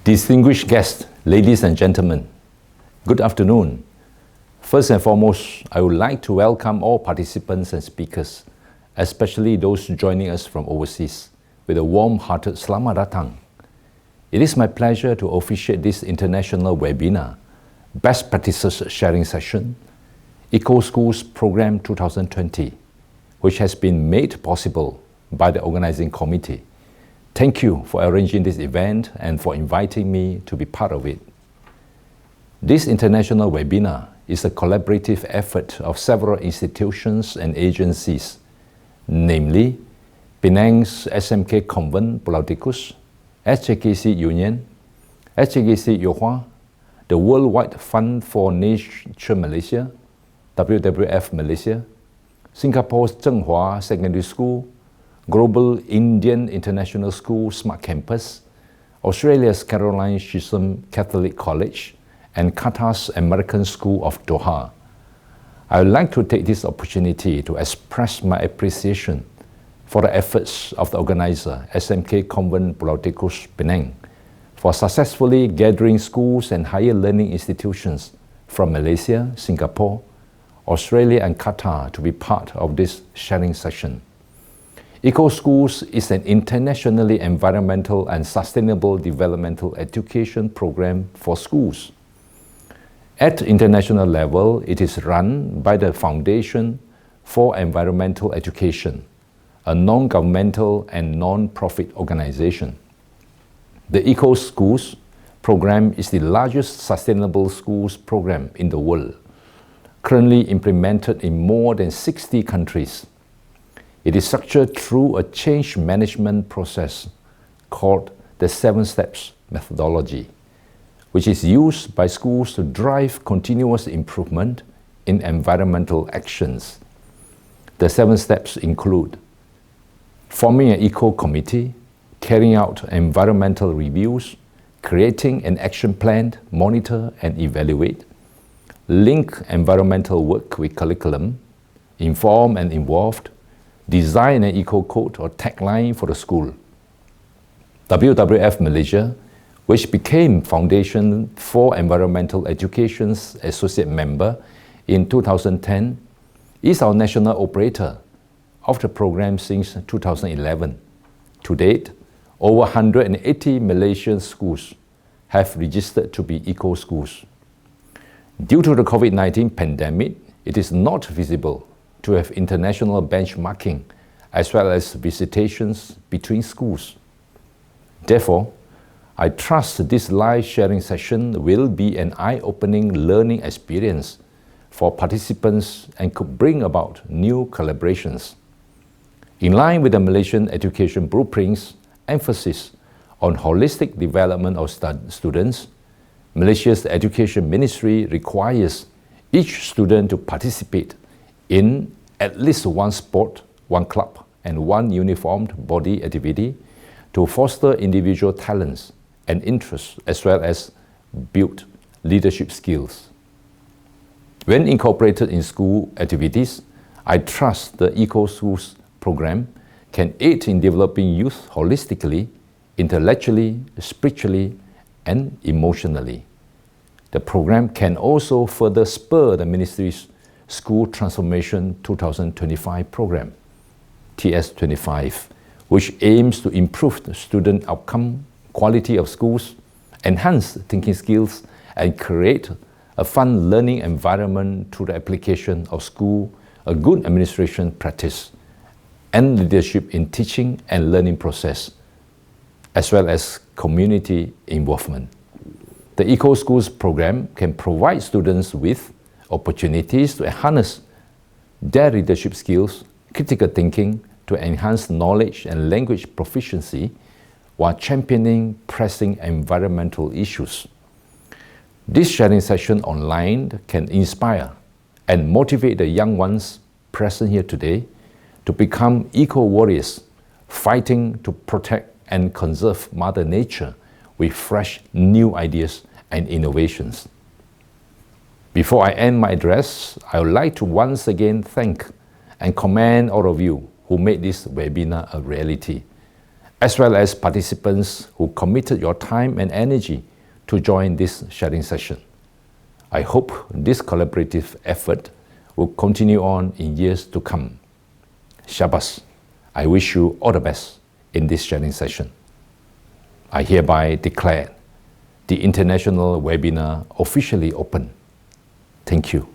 Distinguished guests, ladies and gentlemen, good afternoon. First and foremost, I would like to welcome all participants and speakers, especially those joining us from overseas, with a warm-hearted Selamat Datang. It is my pleasure to officiate this international webinar, Best Practices Sharing Session, EcoSchools Program 2020, which has been made possible by the organizing committee. Thank you for arranging this event and for inviting me to be part of it. This international webinar is a collaborative effort of several institutions and agencies, namely Penang's SMK Convent Pulau Tikus, SJKC Union, SJKC Johor, the Worldwide Fund for Nature Malaysia, WWF Malaysia, Singapore's Zhenghua Secondary School, Global Indian International School Smart Campus, Australia's Caroline Chisholm Catholic College, and Qatar's American School of Doha. I would like to take this opportunity to express my appreciation for the efforts of the organizer, SMK Convent Pulau Tikus, Penang, for successfully gathering schools and higher learning institutions from Malaysia, Singapore, Australia, and Qatar to be part of this sharing session. EcoSchools is an internationally environmental and sustainable developmental education program for schools. At international level, it is run by the Foundation for Environmental Education, a non-governmental and non-profit organization. The EcoSchools program is the largest sustainable schools program in the world, currently implemented in more than 60 countries. It is structured through a change management process called the 7 Steps methodology, which is used by schools to drive continuous improvement in environmental actions. The 7 steps include forming an eco-committee, carrying out environmental reviews, creating an action plan, monitor and evaluate, link environmental work with curriculum, inform and involved, design an eco-code or tagline for the school. WWF Malaysia, which became Foundation for Environmental Education's associate member in 2010, is our national operator of the program since 2011. To date, over 180 Malaysian schools have registered to be eco-schools. Due to the COVID-19 pandemic, it is not feasible to have international benchmarking as well as visitations between schools. Therefore, I trust this live sharing session will be an eye-opening learning experience for participants and could bring about new collaborations. In line with the Malaysian Education Blueprint's emphasis on holistic development of students, Malaysia's Education Ministry requires each student to participate in at least one sport, one club, and one uniformed body activity to foster individual talents and interests as well as build leadership skills. When incorporated in school activities, I trust the EcoSchools program can aid in developing youth holistically, intellectually, spiritually, and emotionally. The program can also further spur the Ministry's School Transformation 2025 program, TS25, which aims to improve the student outcome, quality of schools, enhance thinking skills, and create a fun learning environment through the application of school, a good administration practice, and leadership in teaching and learning process, as well as community involvement. The EcoSchools program can provide students with opportunities to harness their leadership skills, critical thinking, to enhance knowledge and language proficiency while championing pressing environmental issues. This sharing session online can inspire and motivate the young ones present here today to become eco-warriors, fighting to protect and conserve Mother Nature with fresh new ideas and innovations. Before I end my address, I would like to once again thank and commend all of you who made this webinar a reality. as well as participants who committed your time and energy to join this sharing session. I hope this collaborative effort will continue on in years to come. Shabbos. I wish you all the best in this sharing session. I hereby declare the international webinar officially open. Thank you.